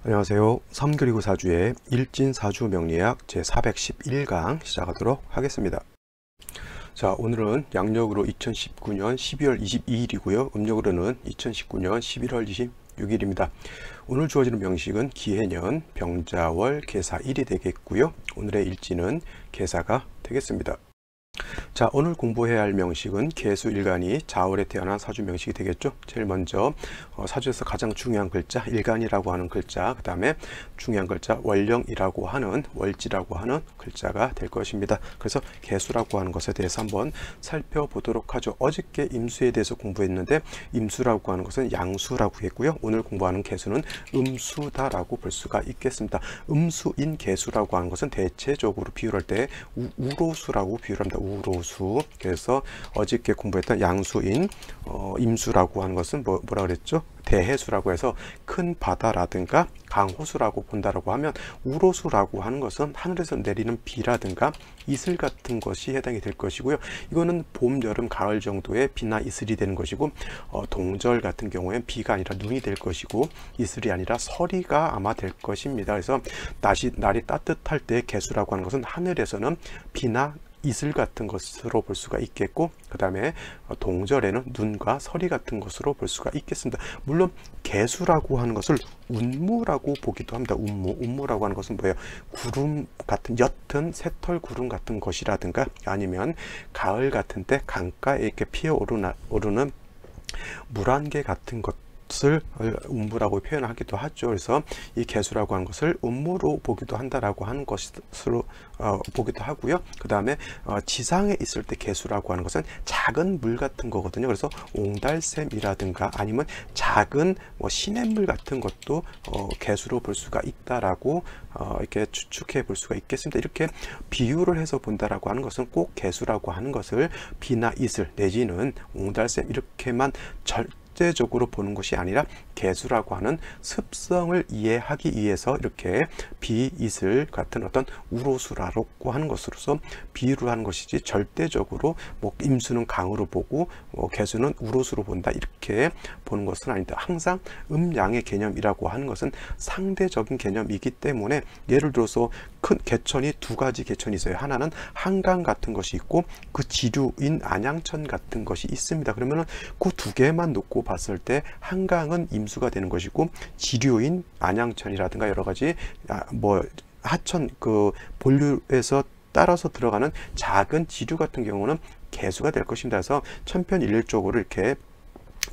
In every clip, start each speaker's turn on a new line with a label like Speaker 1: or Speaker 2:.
Speaker 1: 안녕하세요. 3 그리고 4주의 일진사주 명리학 제411강 시작하도록 하겠습니다. 자, 오늘은 양력으로 2019년 12월 22일이고요. 음력으로는 2019년 11월 26일입니다. 오늘 주어지는 명식은 기해년, 병자월, 계사일이 되겠고요. 오늘의 일진은 계사가 되겠습니다. 자, 오늘 공부해야 할 명식은 계수일간이 자월에 태어난 사주 명식이 되겠죠. 제일 먼저 사주에서 가장 중요한 글자 일간이라고 하는 글자, 그 다음에 중요한 글자 월령이라고 하는 월지라고 하는 글자가 될 것입니다. 그래서 계수라고 하는 것에 대해서 한번 살펴보도록 하죠. 어저께 임수에 대해서 공부했는데 임수라고 하는 것은 양수라고 했고요. 오늘 공부하는 계수는 음수다라고 볼 수가 있겠습니다. 음수인 계수라고 하는 것은 대체적으로 비율할 때 우로수라고 비율합니다. 우로수. 그래서 어저께 공부했던 양수인 임수라고 하는 것은 뭐라 그랬죠? 대해수라고 해서 큰 바다라든가 강호수라고 본다라고 하면 우로수라고 하는 것은 하늘에서 내리는 비라든가 이슬 같은 것이 해당이 될 것이고요. 이거는 봄, 여름, 가을 정도의 비나 이슬이 되는 것이고 동절 같은 경우에는 비가 아니라 눈이 될 것이고 이슬이 아니라 서리가 아마 될 것입니다. 그래서 날이 따뜻할 때 개수라고 하는 것은 하늘에서는 비나 이슬 같은 것으로 볼 수가 있겠고, 그 다음에 동절에는 눈과 서리 같은 것으로 볼 수가 있겠습니다. 물론 개수라고 하는 것을 운무라고 보기도 합니다. 운무라고 하는 것은 뭐예요? 구름 같은 옅은 새털 구름 같은 것이라든가 아니면 가을 같은 때 강가에 이렇게 피어오르는 물안개 같은 것 을 운무라고 표현하기도 하죠. 그래서 이 개수라고 하는 것을 운무로 보기도 한다라고 하는 것으로 보기도 하고요. 그 다음에 지상에 있을 때 개수라고 하는 것은 작은 물 같은 거거든요. 그래서 옹달샘이라든가 아니면 작은 시냇물 같은 것도 개수로 볼 수가 있다라고 이렇게 추측해 볼 수가 있겠습니다. 이렇게 비유를 해서 본다라고 하는 것은 꼭 개수라고 하는 것을 비나 이슬 내지는 옹달샘 이렇게만 절대적으로 보는 것이 아니라 개수라고 하는 습성을 이해하기 위해서 이렇게 비이슬 같은 어떤 우로수라고 하는 것으로서 비유를 하는 것이지, 절대적으로 임수는 강으로 보고 개수는 우로수로 본다 이렇게 보는 것은 아니다. 항상 음양의 개념이라고 하는 것은 상대적인 개념이기 때문에, 예를 들어서 큰 개천이 두 가지 개천이 있어요. 하나는 한강 같은 것이 있고 그 지류인 안양천 같은 것이 있습니다. 그러면은 그 두 개만 놓고 봤을 때 한강은 임수가 되는 것이고 지류인 안양천이라든가 여러 가지 하천 그 본류에서 따라서 들어가는 작은 지류 같은 경우는 개수가 될 것입니다. 그래서 천편일률적으로 이렇게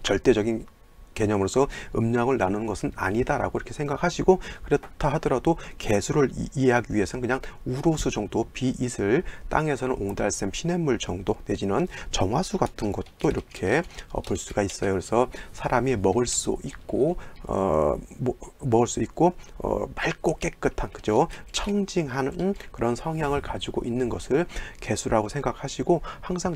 Speaker 1: 절대적인 개념으로서 음양을 나누는 것은 아니다라고 이렇게 생각하시고, 그렇다 하더라도 개수를 이해하기 위해서는 그냥 우로수 정도, 비이슬, 땅에서는 옹달샘, 시냇물 정도 내지는 정화수 같은 것도 이렇게 볼 수가 있어요. 그래서 사람이 먹을 수 있고 맑고 깨끗한, 그죠? 청징하는 그런 성향을 가지고 있는 것을 개수라고 생각하시고, 항상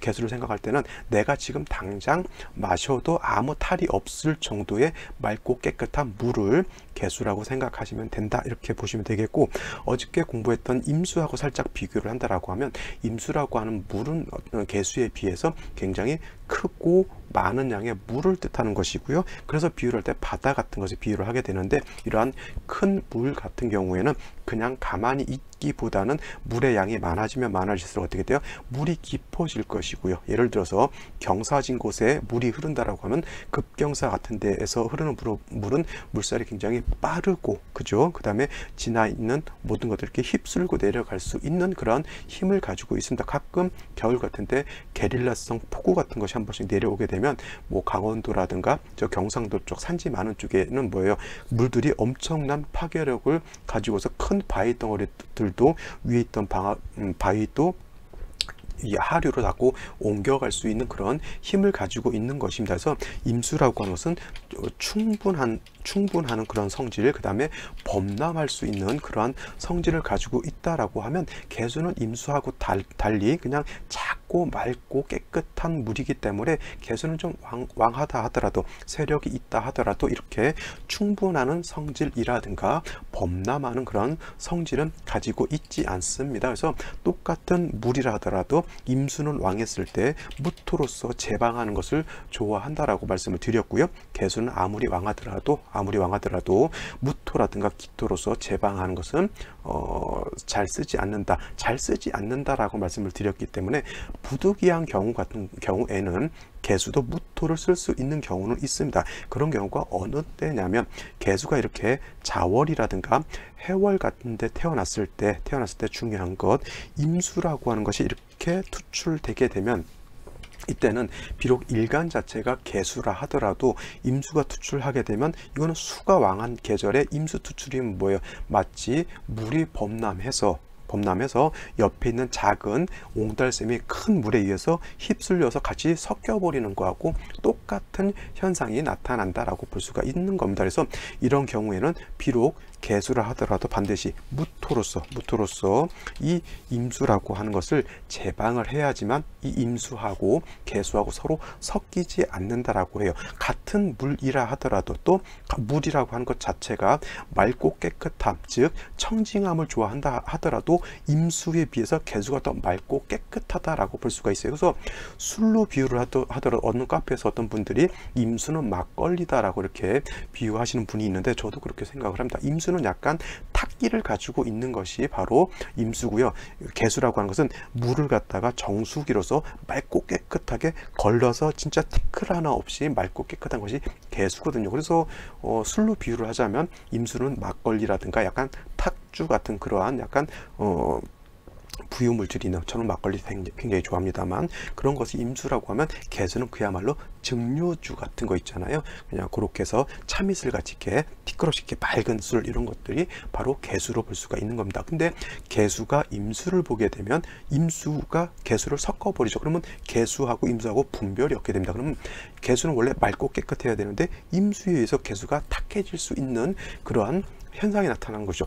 Speaker 1: 개수를 생각할 때는 내가 지금 당장 마셔도 아무 탈이 없을 정도의 맑고 깨끗한 물을 개수라고 생각하시면 된다 이렇게 보시면 되겠고, 어저께 공부했던 임수하고 살짝 비교를 한다라고 하면 임수라고 하는 물은 개수에 비해서 굉장히 크고 많은 양의 물을 뜻하는 것이고요. 그래서 비유를 할 때 바다 같은 것을 비유를 하게 되는데, 이러한 큰 물 같은 경우에는 그냥 가만히 있기보다는 물의 양이 많아지면 많아질수록 어떻게 돼요? 물이 깊어질 것이고요. 예를 들어서 경사진 곳에 물이 흐른다라고 하면 급경사 같은 데에서 흐르는 물은 물살이 굉장히 빠르고, 그죠? 그 다음에 지나 있는 모든 것들을 이렇게 휩쓸고 내려갈 수 있는 그런 힘을 가지고 있습니다. 가끔 겨울 같은데 게릴라성 폭우 같은 것이 한 번씩 내려오게 되면 강원도라든가 저 경상도 쪽 산지 많은 쪽에는 뭐예요? 물들이 엄청난 파괴력을 가지고서 큰 바위 덩어리들도 위에 있던 바위도 이 하류로 자꾸 옮겨갈 수 있는 그런 힘을 가지고 있는 것입니다. 그래서 임수라고 하는 것은 충분한 그런 성질, 그 다음에 범람할 수 있는 그러한 성질을 가지고 있다라고 하면, 개수는 임수하고 달리 그냥 작고 맑고 깨끗한 물이기 때문에 개수는 좀 왕하다 하더라도, 세력이 있다 하더라도 이렇게 충분한 성질이라든가 범람하는 그런 성질은 가지고 있지 않습니다. 그래서 똑같은 물이라 하더라도 임수는 왕했을 때 무토로서 제방하는 것을 좋아한다라고 말씀을 드렸고요. 개수는 아무리 왕하더라도 아무리 왕하더라도 무토라든가 기토로서 제방하는 것은 잘 쓰지 않는다. 잘 쓰지 않는다라고 말씀을 드렸기 때문에 부득이한 경우 같은 경우에는 개수도 무토를 쓸 수 있는 경우는 있습니다. 그런 경우가 어느 때냐면 개수가 이렇게 자월이라든가 해월 같은 데 태어났을 때 중요한 것 임수라고 하는 것이 이렇게 투출되게 되면 이때는 비록 일간 자체가 개수라 하더라도 임수가 투출하게 되면 이거는 수가 왕한 계절에 임수 투출이면 뭐예요? 마치 물이 범람해서 옆에 있는 작은 옹달샘이 큰 물에 의해서 휩쓸려서 같이 섞여버리는 거하고 똑같은 현상이 나타난다라고 볼 수가 있는 겁니다. 그래서 이런 경우에는 비록 개수라 하더라도 반드시 무토로서 이 임수라고 하는 것을 제방을 해야지만 이 임수하고 개수하고 서로 섞이지 않는다라고 해요. 같은 물이라 하더라도 또 물이라고 하는 것 자체가 맑고 깨끗함, 즉 청징함을 좋아한다 하더라도 임수에 비해서 개수가 더 맑고 깨끗하다라고 볼 수가 있어요. 그래서 술로 비유를 하더라도 어느 카페에서 어떤 분들이 임수는 막걸리다라고 이렇게 비유하시는 분이 있는데 저도 그렇게 생각을 합니다. 임수는 약간 탁기를 가지고 있는 것이 바로 임수고요. 개수라고 하는 것은 물을 갖다가 정수기로서 맑고 깨끗하게 걸러서 진짜 티끌 하나 없이 맑고 깨끗한 것이 개수거든요. 그래서 술로 비유를 하자면 임수는 막걸리라든가 약간 탁주 같은 그러한 약간 부유 물질이나 저는 막걸리 굉장히 좋아합니다만 그런 것이 임수라고 하면 개수는 그야말로 증류주 같은 거 있잖아요. 그냥 그렇게 해서 참이슬 같이 이렇게 티끌없이 이렇게 맑은 술 이런 것들이 바로 개수로 볼 수가 있는 겁니다. 근데 개수가 임수를 보게 되면 임수가 개수를 섞어버리죠. 그러면 개수하고 임수하고 분별이 없게 됩니다. 그러면 개수는 원래 맑고 깨끗해야 되는데 임수에 의해서 개수가 탁해질 수 있는 그러한 현상이 나타나는 것이죠.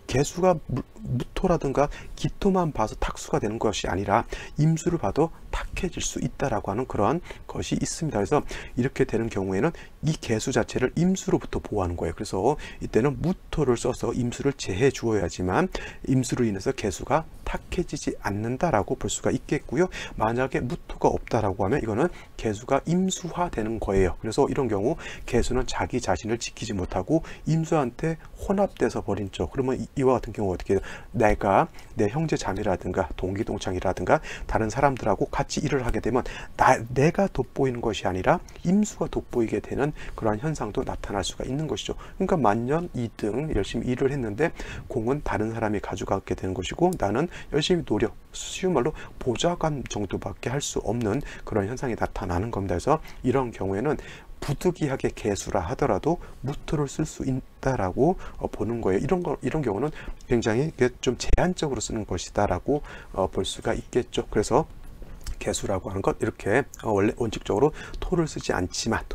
Speaker 1: 개수가 무토라든가 기토만 봐서 탁수가 되는 것이 아니라 임수를 봐도 탁해질 수 있다라고 하는 그러한 것이 있습니다. 그래서 이렇게 되는 경우에는 이 개수 자체를 임수로부터 보호하는 거예요. 그래서 이때는 무토를 써서 임수를 제해 주어야지만 임수로 인해서 개수가 탁해지지 않는다라고 볼 수가 있겠고요. 만약에 무토가 없다라고 하면 이거는 개수가 임수화되는 거예요. 그래서 이런 경우 개수는 자기 자신을 지키지 못하고 임수한테 혼합돼서 버린 쪽. 그러면 이와 같은 경우 어떻게 해요? 내가 내 형제 자매라든가 동기 동창이라든가 다른 사람들하고 같이 일을 하게 되면 내가 돋보이는 것이 아니라 임수가 돋보이게 되는 그러한 현상도 나타날 수가 있는 것이죠. 그러니까 만년 2등 열심히 일을 했는데 공은 다른 사람이 가져가게 되는 것이고 나는 열심히 노력, 쉬운 말로 보좌관 정도밖에 할 수 없는 그런 현상이 나타나는 겁니다. 그래서 이런 경우에는 부득이하게 개수라 하더라도 무토를 쓸 수 있다라고 보는 거예요. 이런 경우는 굉장히 좀 제한적으로 쓰는 것이다라고 볼 수가 있겠죠. 그래서 개수라고 하는 것 이렇게 원래 원칙적으로 토를 쓰지 않지만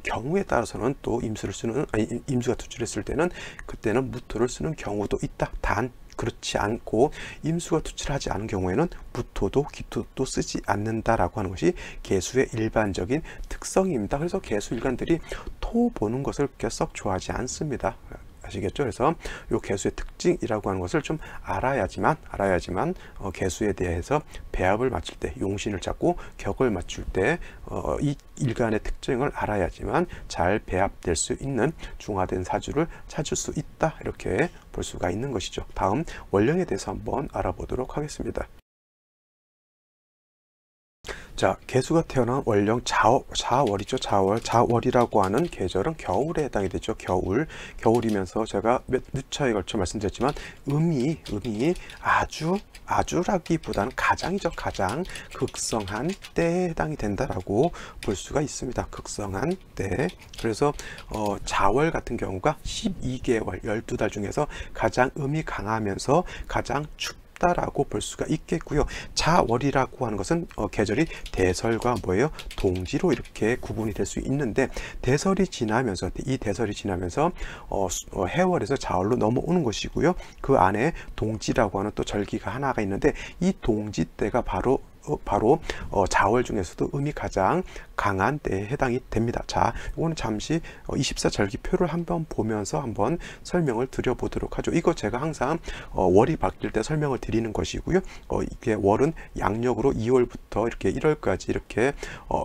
Speaker 1: 경우에 따라서는 또 임수가 투출했을 때는 그때는 무토를 쓰는 경우도 있다. 단 그렇지 않고 임수가 투출하지 않은 경우에는 무토도 기토도 쓰지 않는다라고 하는 것이 개수의 일반적인 특성입니다. 그래서 개수 일간들이 토 보는 것을 그렇게 썩 좋아하지 않습니다. 아시겠죠? 그래서 이 개수의 특징이라고 하는 것을 좀 알아야지만 개수에 대해서 배합을 맞출 때 용신을 찾고 격을 맞출 때 이 일간의 특징을 알아야지만 잘 배합될 수 있는 중화된 사주를 찾을 수 있다 이렇게 볼 수가 있는 것이죠. 다음 월령에 대해서 한번 알아보도록 하겠습니다. 자, 개수가 태어난 월령 자월이죠. 자월이라고 하는 계절은 겨울에 해당이 되죠. 겨울이면서 제가 몇 차에 걸쳐 말씀드렸지만 음이 아주라기보다는 가장 극성한 때에 해당이 된다라고 볼 수가 있습니다. 극성한 때. 그래서 자월 같은 경우가 12개월 12달 중에서 가장 음이 강하면서 가장 라고 볼 수가 있겠고요. 자월이라고 하는 것은 계절이 대설과 동지로 이렇게 구분이 될 수 있는데 대설이 지나면서 해월에서 자월로 넘어오는 것이고요. 그 안에 동지라고 하는 또 절기가 하나가 있는데 이 동지 때가 바로 바로 자월 중에서도 음이 가장 강한 때에 해당이 됩니다. 자, 이거는 잠시 24절기표를 한번 보면서 한번 설명을 드려보도록 하죠. 이거 제가 항상 월이 바뀔 때 설명을 드리는 것이고요. 이게 월은 양력으로 2월부터 이렇게 1월까지 이렇게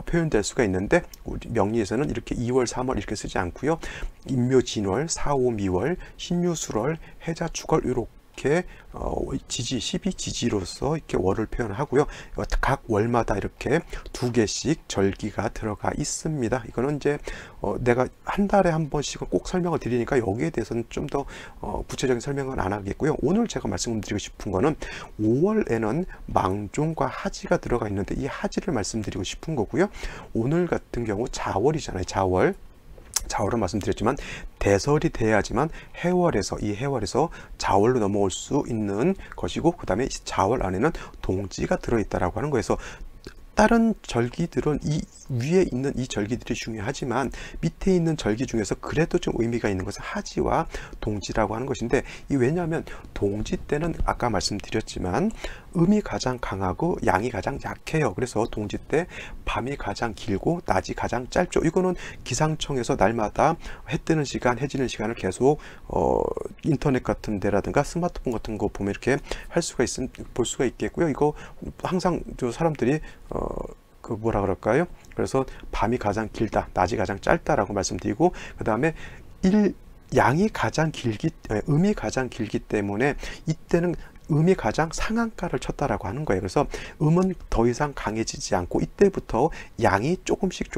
Speaker 1: 표현될 수가 있는데, 우리 명리에서는 이렇게 2월, 3월 이렇게 쓰지 않고요. 인묘, 진월, 사오, 미월, 신유, 술월, 해자, 축월 이렇게 지지, 12지지로서 이렇게 월을 표현하고요. 각 월마다 이렇게 2개씩 절기가 들어가 있습니다. 이거는 이제 내가 한 달에 한 번씩은 꼭 설명을 드리니까 여기에 대해서는 좀 더 구체적인 설명은 안 하겠고요. 오늘 제가 말씀드리고 싶은 거는 5월에는 망종과 하지가 들어가 있는데 이 하지를 말씀드리고 싶은 거고요. 오늘 같은 경우 자월이잖아요. 자월은 말씀드렸지만 대설이 돼야지만 이 해월에서 자월로 넘어올 수 있는 것이고, 그 다음에 자월 안에는 동지가 들어있다라고 하는 거에서 다른 절기들은 이 위에 있는 이 절기들이 중요하지만 밑에 있는 절기 중에서 그래도 좀 의미가 있는 것은 하지와 동지라고 하는 것인데, 왜냐하면 동지 때는 아까 말씀드렸지만 음이 가장 강하고 양이 가장 약해요. 그래서 동지 때 밤이 가장 길고 낮이 가장 짧죠. 이거는 기상청에서 날마다 해 뜨는 시간, 해 지는 시간을 계속 인터넷 같은 데라든가 스마트폰 같은 거 보면 이렇게 볼 수가 있겠고요. 이거 항상 사람들이 뭐라 그럴까요? 그래서 밤이 가장 길다, 낮이 가장 짧다라고 말씀드리고, 그 다음에 음이 가장 길기 때문에 이때는 음이 가장 상한가를 쳤다라고 하는 거예요. 그래서 음은 더 이상 강해지지 않고 이때부터 양이 조금씩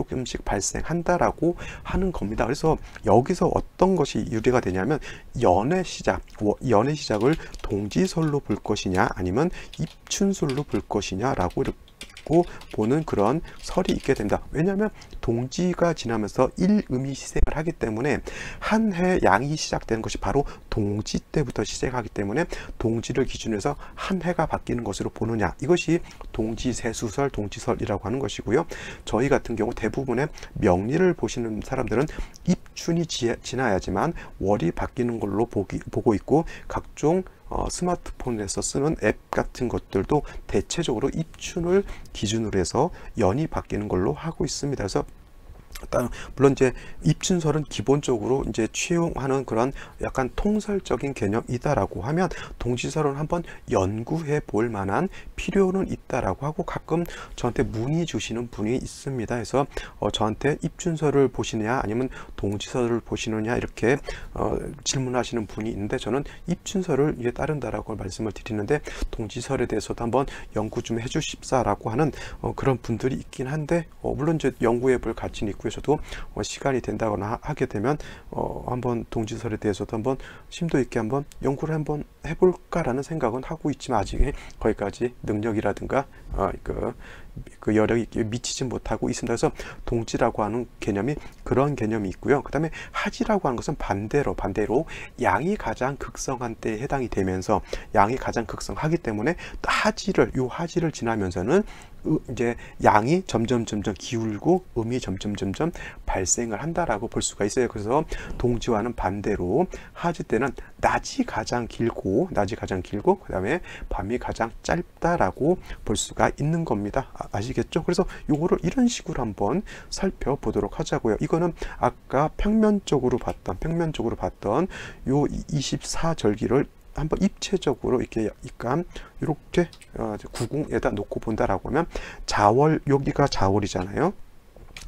Speaker 1: 발생한다라고 하는 겁니다. 그래서 여기서 어떤 것이 유래가 되냐면 연의 시작을 동지설로 볼 것이냐 아니면 입춘설로 볼 것이냐라고 보는 그런 설이 있게 됩니다. 왜냐하면 동지가 지나면서 일음이 시생을 하기 때문에 한 해 양이 시작되는 것이 바로 동지 때부터 시작하기 때문에 동지를 기준으로 해서 한 해가 바뀌는 것으로 보느냐, 이것이 동지세수설, 동지설이라고 하는 것이고요. 저희 같은 경우 대부분의 명리를 보시는 사람들은 입춘이 지나야지만 월이 바뀌는 걸로 보고 있고, 각종 스마트폰에서 쓰는 앱 같은 것들도 대체적으로 입춘을 기준으로 해서 연이 바뀌는 걸로 하고 있습니다. 그래서 물론 이제 입춘설은 기본적으로 이제 취용하는 그런 약간 통설적인 개념이다라고 하면, 동지설은 한번 연구해 볼 만한 필요는 있다라고 하고 가끔 저한테 문의 주시는 분이 있습니다. 그래서 저한테 입춘설을 보시느냐 아니면 동지설을 보시느냐 이렇게 질문하시는 분이 있는데, 저는 입춘설을 이게 따른다라고 말씀을 드리는데 동지설에 대해서도 한번 연구 좀 해주십사라고 하는 그런 분들이 있긴 한데, 물론 이제 연구해 볼 가치는 있고요. 저도 시간이 된다거나 하게 되면 한번 동지설에 대해서도 한번 심도 있게 한번 연구를 한번 해볼까라는 생각은 하고 있지만 아직 거기까지 능력이라든가 그 여력이 미치지 못하고 있습니다. 그래서 동지라고 하는 개념이 그런 개념이 있고요. 그 다음에 하지라고 하는 것은 반대로 양이 가장 극성한 때에 해당이 되면서, 양이 가장 극성하기 때문에 하지를 지나면서는 이제 양이 점점 기울고 음이 점점 발생을 한다라고 볼 수가 있어요. 그래서 동지와는 반대로 하지 때는 낮이 가장 길고 그 다음에 밤이 가장 짧다라고 볼 수가 있는 겁니다. 아시겠죠? 그래서 요거를 이런 식으로 한번 살펴보도록 하자고요. 이거는 아까 평면적으로 봤던 요 24절기를 한번 입체적으로 이렇게 구궁에다 놓고 본다라고 하면, 자월, 여기가 자월이잖아요.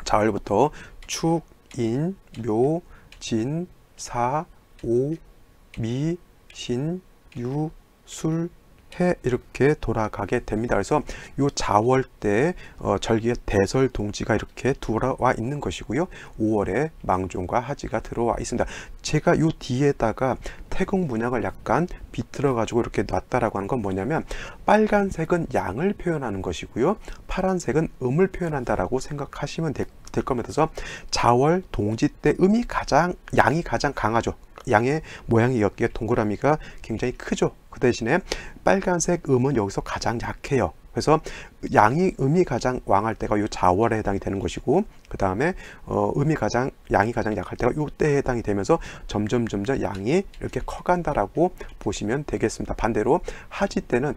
Speaker 1: 자월부터 축, 인, 묘, 진, 사, 오, 미, 신, 유, 술, 해 이렇게 돌아가게 됩니다. 그래서 요 자월 때 절기의 대설 동지가 이렇게 돌아와 있는 것이고요. 5월에 망종과 하지가 들어와 있습니다. 제가 요 뒤에다가 태국 문양을 약간 비틀어 가지고 이렇게 놨다라고 하는 건 뭐냐면, 빨간색은 양을 표현하는 것이고요, 파란색은 음을 표현한다라고 생각하시면 될 겁니다. 그래서 자월 동지 때 양이 가장 강하죠. 양의 모양이 여기에 동그라미가 굉장히 크죠. 그 대신에 빨간색 음은 여기서 가장 약해요. 그래서 음이 가장 왕할 때가 요 자월에 해당이 되는 것이고, 그 다음에 양이 가장 약할 때가 요 때에 해당이 되면서 점점 양이 이렇게 커간다라고 보시면 되겠습니다. 반대로 하지 때는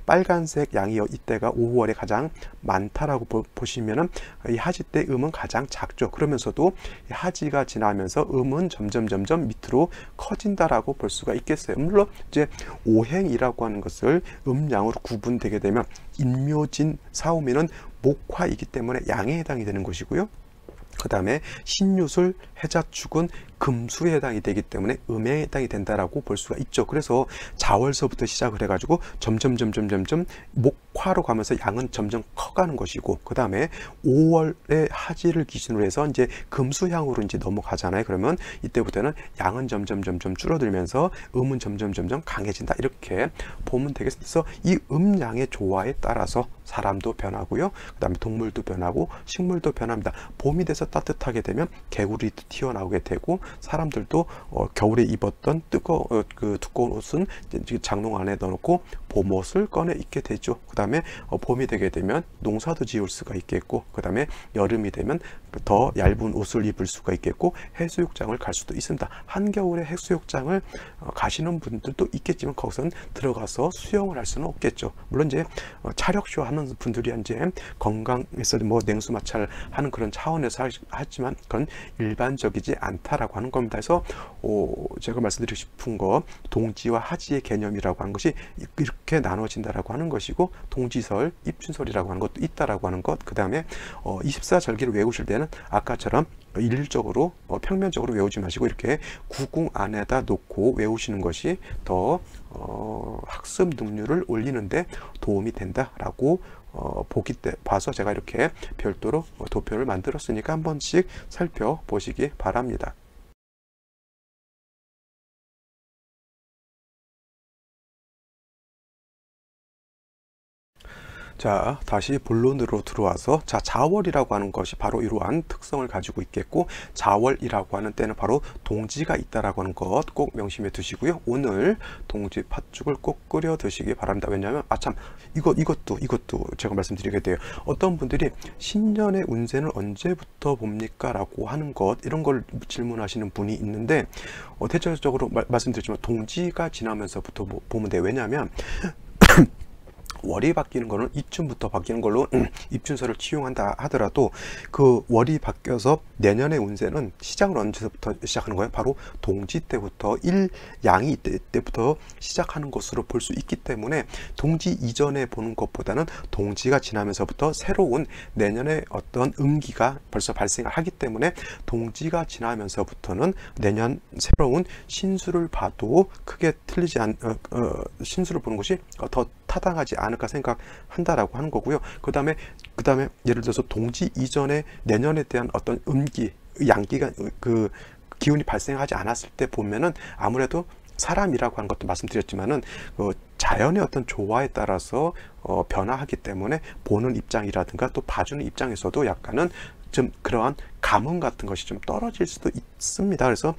Speaker 1: 빨간색 양이 이때가 5월에 가장 많다라고 보시면은 이 하지 때 음은 가장 작죠. 그러면서도 하지가 지나면서 음은 점점 밑으로 커진다라고 볼 수가 있겠어요. 물론 이제 오행이라고 하는 것을 음양으로 구분되게 되면 인묘진 사오미는 목화이기 때문에 양에 해당이 되는 것이고요. 그 다음에 신유술 해자축은 금수에 해당이 되기 때문에 음에 해당이 된다라고 볼 수가 있죠. 그래서 자월서부터 시작을 해가지고 점점 목화로 가면서 양은 점점 커가는 것이고, 그 다음에 5월의 하지를 기준으로 해서 이제 금수향으로 이제 넘어가잖아요. 그러면 이때부터는 양은 점점 줄어들면서 음은 점점 강해진다, 이렇게 보면 되겠습니다. 그래서 이 음양의 조화에 따라서 사람도 변하고요, 그 다음에 동물도 변하고 식물도 변합니다. 봄이 돼서 따뜻하게 되면 개구리 튀어나오게 되고, 사람들도 겨울에 입었던 두꺼운 옷은 이제 장롱 안에 넣어놓고 봄옷을 꺼내 입게 되죠. 그 다음에 봄이 되게 되면 농사도 지을 수가 있겠고, 그 다음에 여름이 되면 더 얇은 옷을 입을 수가 있겠고, 해수욕장을 갈 수도 있습니다. 한겨울에 해수욕장을 가시는 분들도 있겠지만 거기서는 들어가서 수영을 할 수는 없겠죠. 물론 이제 차력쇼 하는 분들이 이제 건강에서 뭐 냉수 마찰 하는 그런 차원에서 하지만 그건 일반적이지 않다라고 하는 겁니다. 그래서 제가 말씀드리고 싶은 거, 동지와 하지의 개념이라고 하는 것이 이렇게 나눠진다라고 하는 것이고, 동지설, 입춘설이라고 하는 것도 있다라고 하는 것, 그 다음에 24절기를 외우실 때는 아까처럼 일률적으로 평면적으로 외우지 마시고 이렇게 구궁 안에다 놓고 외우시는 것이 더 학습 능률을 올리는데 도움이 된다라고 봐서 제가 이렇게 별도로 도표를 만들었으니까 한 번씩 살펴보시기 바랍니다. 자, 다시 본론으로 들어와서, 자, 자월이라고 하는 것이 바로 이러한 특성을 가지고 있겠고, 자월이라고 하는 때는 바로 동지가 있다라고 하는 것 꼭 명심해 두시고요. 오늘 동지 팥죽을 꼭 끓여 드시기 바랍니다. 왜냐하면 참 이것도 제가 말씀드리게 돼요. 어떤 분들이 신년의 운세는 언제부터 봅니까? 라고 하는 것, 이런 걸 질문하시는 분이 있는데, 대체적으로 말씀드렸지만 동지가 지나면서부터 보면 돼요. 왜냐하면 월이 바뀌는 거는 이쯤부터 바뀌는 걸로 입춘설을 치용한다 하더라도, 그 월이 바뀌어서 내년의 운세는 시작을 언제부터 시작하는 거예요? 바로 동지 때부터, 양이 때부터 시작하는 것으로 볼 수 있기 때문에 동지 이전에 보는 것보다는 동지가 지나면서부터 새로운 내년의 어떤 음기가 벌써 발생을 하기 때문에 동지가 지나면서부터는 내년 새로운 신수를 봐도 크게 틀리지 신수를 보는 것이 더 타당하지 않을까 생각한다라고 하는 거고요. 그 다음에 예를 들어서 동지 이전에 내년에 대한 어떤 양기가 그 기운이 발생하지 않았을 때 보면은 아무래도 사람이라고 하는 것도 말씀드렸지만은 자연의 어떤 조화에 따라서 변화하기 때문에 보는 입장이라든가 또 봐주는 입장에서도 약간은 좀 그러한 감흥 같은 것이 좀 떨어질 수도 있습니다. 그래서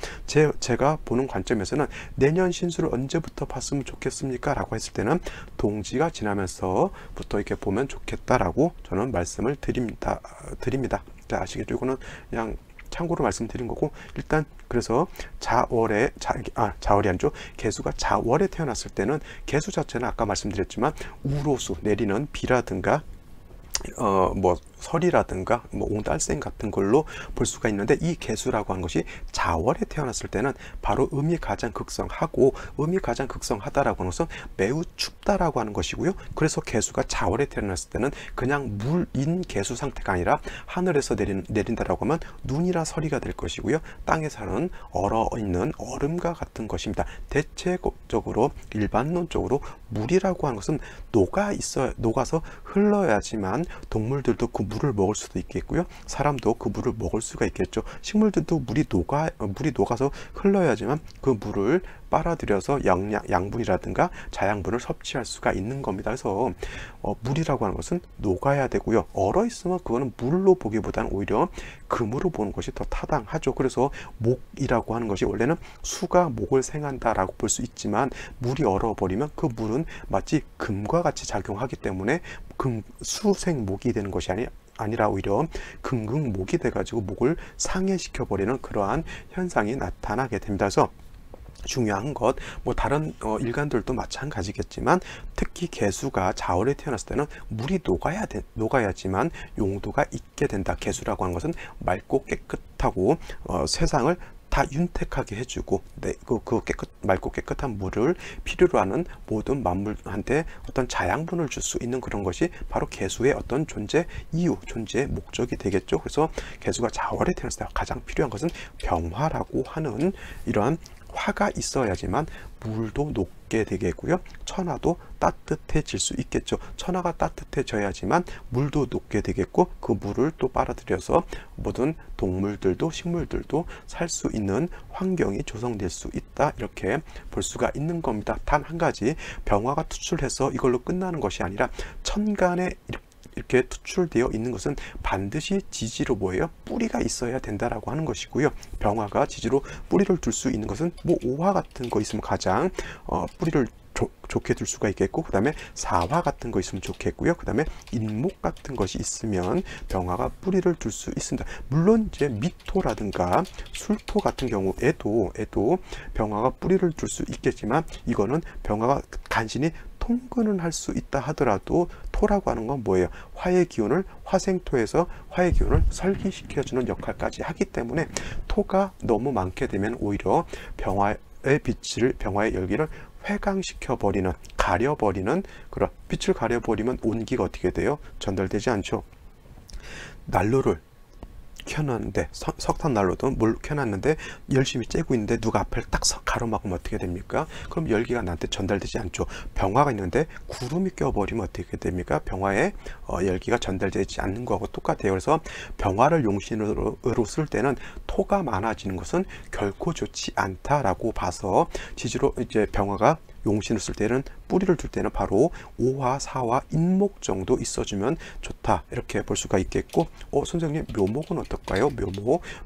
Speaker 1: 제가 보는 관점에서는 내년 신수를 언제부터 봤으면 좋겠습니까? 라고 했을 때는 동지가 지나면서부터 이렇게 보면 좋겠다라고 저는 말씀을 드립니다. 자, 아시겠죠? 이거는 그냥 참고로 말씀드린 거고, 일단 그래서 자월이 아니죠. 개수가 자월에 태어났을 때는 개수 자체는 아까 말씀드렸지만 우로수, 내리는 비라든가 뭐 설이라든가 뭐 옹달샘 같은 걸로 볼 수가 있는데, 이 개수라고 하는 것이 자월에 태어났을 때는 바로 음이 가장 극성하고, 음이 가장 극성하다라고 하는 것은 매우 춥다라고 하는 것이고요. 그래서 개수가 자월에 태어났을 때는 그냥 물인 개수 상태가 아니라 하늘에서 내린다라고 하면 눈이나 설이가 될 것이고요. 땅에서는 얼어있는 얼음과 같은 것입니다. 대체적으로 일반론적으로 물이라고 하는 것은 녹아서 흘러야지만 동물들도 그 물을 먹을 수도 있겠고요. 사람도 그 물을 먹을 수가 있겠죠. 식물들도 물이 녹아서 흘러야지만 그 물을 빨아들여서 양분이라든가 자양분을 섭취할 수가 있는 겁니다. 그래서 물이라고 하는 것은 녹아야 되고요. 얼어 있으면 그거는 물로 보기보다는 오히려 금으로 보는 것이 더 타당하죠. 그래서 목이라고 하는 것이 원래는 수가 목을 생한다라고 볼 수 있지만, 물이 얼어버리면 그 물은 마치 금과 같이 작용하기 때문에 수생목이 되는 것이 아니라 오히려 금극목이 돼가지고 목을 상해시켜 버리는 그러한 현상이 나타나게 됩니다. 그래서 중요한 것, 뭐 다른 일간들도 마찬가지겠지만 특히 개수가 자월에 태어났을 때는 물이 녹아야지만 용도가 있게 된다. 개수라고 하는 것은 맑고 깨끗하고 세상을 다 윤택하게 해주고, 맑고 깨끗한 물을 필요로 하는 모든 만물한테 어떤 자양분을 줄 수 있는 그런 것이 바로 개수의 어떤 존재 이유, 존재의 목적이 되겠죠. 그래서 개수가 자월에 태어났을 때 가장 필요한 것은 병화라고 하는 이러한 화가 있어야지만 물도 녹게 되겠고요. 천하도 따뜻해질 수 있겠죠. 천하가 따뜻해져야지만 물도 녹게 되겠고, 그 물을 또 빨아들여서 모든 동물들도 식물들도 살 수 있는 환경이 조성될 수 있다. 이렇게 볼 수가 있는 겁니다. 단 한 가지, 병화가 투출해서 이걸로 끝나는 것이 아니라 천간에 이렇게 투출되어 있는 것은 반드시 지지로 뭐예요? 뿌리가 있어야 된다라고 하는 것이고요. 병화가 지지로 뿌리를 둘 수 있는 것은 뭐 오화 같은 거 있으면 가장 뿌리를 좋게 둘 수가 있겠고, 그 다음에 사화 같은 거 있으면 좋겠고요. 그 다음에 인목 같은 것이 있으면 병화가 뿌리를 둘 수 있습니다. 물론 이제 미토라든가 술토 같은 경우에도 병화가 뿌리를 둘 수 있겠지만, 이거는 병화가 간신히 통근은 할 수 있다 하더라도 토라고 하는 건 뭐예요? 화의 기운을, 화생토에서 화의 기운을 설기시켜주는 역할까지 하기 때문에 토가 너무 많게 되면 오히려 병화의 빛을, 병화의 열기를 회강시켜 버리는, 가려버리는, 그런 빛을 가려버리면 온기가 어떻게 돼요? 전달되지 않죠. 난로를 켜놨는데, 석탄 난로도 물 켜놨는데 열심히 쬐고 있는데 누가 앞을 딱 가로막으면 어떻게 됩니까? 그럼 열기가 나한테 전달되지 않죠. 병화가 있는데 구름이 껴버리면 어떻게 됩니까? 병화에 열기가 전달되지 않는 거하고 똑같아요. 그래서 병화를 용신으로 쓸 때는 토가 많아지는 것은 결코 좋지 않다라고 봐서, 지지로 이제 병화가 용신을 쓸 때는, 뿌리를 둘 때는 바로 오화, 사화, 인목 정도 있어주면 좋다. 이렇게 볼 수가 있겠고, 선생님 묘목은 어떨까요?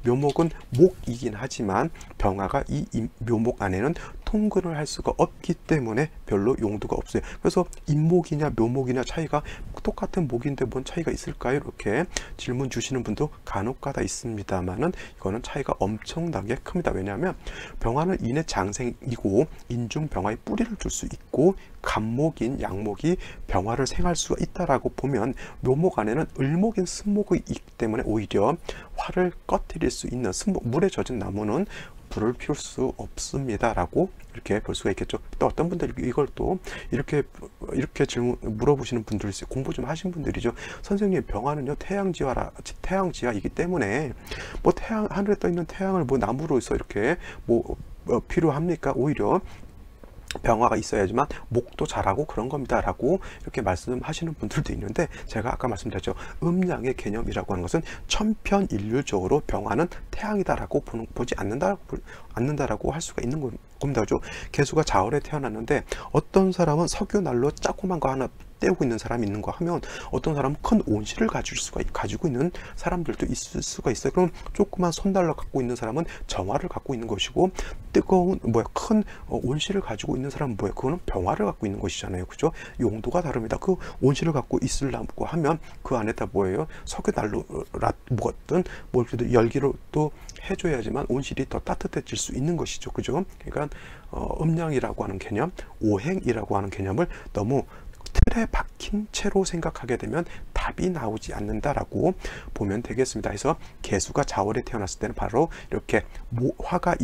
Speaker 1: 묘목은 목이긴 하지만 병화가 이 묘목 안에는 통근을 할 수가 없기 때문에 별로 용도가 없어요. 그래서 인목이냐 묘목이냐 차이가, 똑같은 목인데 뭔 차이가 있을까요? 이렇게 질문 주시는 분도 간혹가다 있습니다만은 이거는 차이가 엄청나게 큽니다. 왜냐하면 병화는 인의 장생이고 인중 병화의 뿌리를 둘 수 있고, 간목인 양목이 병화를 생할 수가 있다라고 보면, 묘목 안에는 을목인 승목이 있기 때문에 오히려 화를 꺼뜨릴 수 있는, 물에 젖은 나무는 불을 피울 수 없습니다라고 이렇게 볼 수가 있겠죠. 또 어떤 분들이 이걸 또 이렇게 질문 물어보시는 분들이 있어요. 공부 좀 하신 분들이죠. 선생님, 병화는요 태양지화이기 때문에 뭐 하늘에 떠 있는 태양을 뭐 나무로서 이렇게 뭐 필요합니까? 오히려 병화가 있어야지만 목도 자라고 그런 겁니다 라고 이렇게 말씀하시는 분들도 있는데, 제가 아까 말씀드렸죠. 음양의 개념이라고 하는 것은 천편일률적으로 병화는 태양이다라고 보지 않는다라고 할 수가 있는 겁니다. 개수가 자월에 태어났는데 어떤 사람은 석유난로 조그만 거 하나 떼우고 있는 사람이 있는 거 하면, 어떤 사람은 큰 온실을 가지고 있는 사람들도 있을 수가 있어요. 그럼 조그만 손난로 갖고 있는 사람은 정화를 갖고 있는 것이고, 큰 온실을 가지고 있는 사람은 그거는 병화를 갖고 있는 것이잖아요. 그죠? 용도가 다릅니다. 그 온실을 갖고 있으려고 하면 그 안에다 석유난로라 뭐든 뭘 열기를 또 해줘야지만 온실이 더 따뜻해질 수 있는 것이죠. 그죠? 그러니까 음양이라고 하는 개념, 오행이라고 하는 개념을 너무 틀에 박힌 채로 생각하게 되면 답이 나오지 않는다라고 보면 되겠습니다. 그래서 개수가 자월에 태어났을 때는 바로 이렇게 화가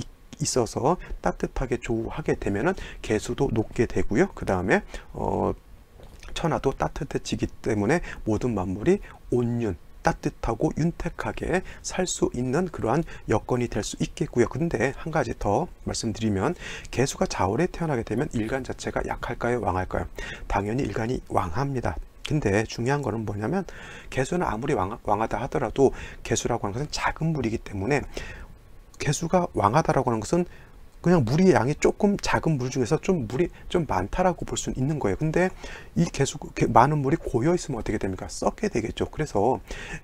Speaker 1: 있어서 따뜻하게 조우하게 되면은 개수도 높게 되고요. 그 다음에 천하도 따뜻해지기 때문에 모든 만물이 온윤, 따뜻하고 윤택하게 살 수 있는 그러한 여건이 될 수 있겠고요. 근데 한 가지 더 말씀드리면, 개수가 자월에 태어나게 되면 일간 자체가 약할까요, 왕할까요? 당연히 일간이 왕합니다. 근데 중요한 거는 뭐냐면, 개수는 아무리 왕하다 하더라도 개수라고 하는 것은 작은 물이기 때문에, 개수가 왕하다라고 하는 것은 그냥 물이 양이 조금 작은 물 중에서 좀 물이 좀 많다라고 볼 수는 있는 거예요. 근데 이 개수 많은 물이 고여 있으면 어떻게 됩니까? 썩게 되겠죠. 그래서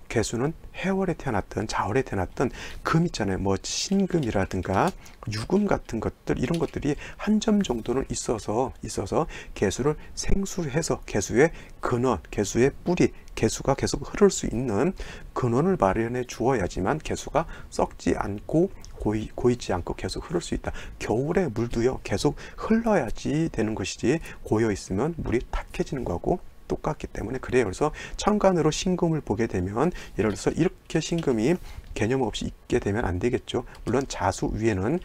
Speaker 1: 개수는 해월에 태어났든 자월에 태어났든 금 있잖아요. 뭐 신금이라든가 유금 같은 것들, 이런 것들이 한 점 정도는 있어서 개수를 생수해서 개수의 근원, 개수의 뿌리, 개수가 계속 흐를 수 있는 근원을 마련해 주어야지만 개수가 썩지 않고 고이지 않고 계속 흐를 수 있다. 겨울에 물도요, 계속 흘러야지 되는 것이지 고여 있으면 물이 탁해지는 거고 똑같기 때문에 그래요. 그래서 천간으로 신금을 보게 되면, 예를 들어서 이렇게 신금이 개념 없이 있게 되면 안 되겠죠. 물론 자수 위에는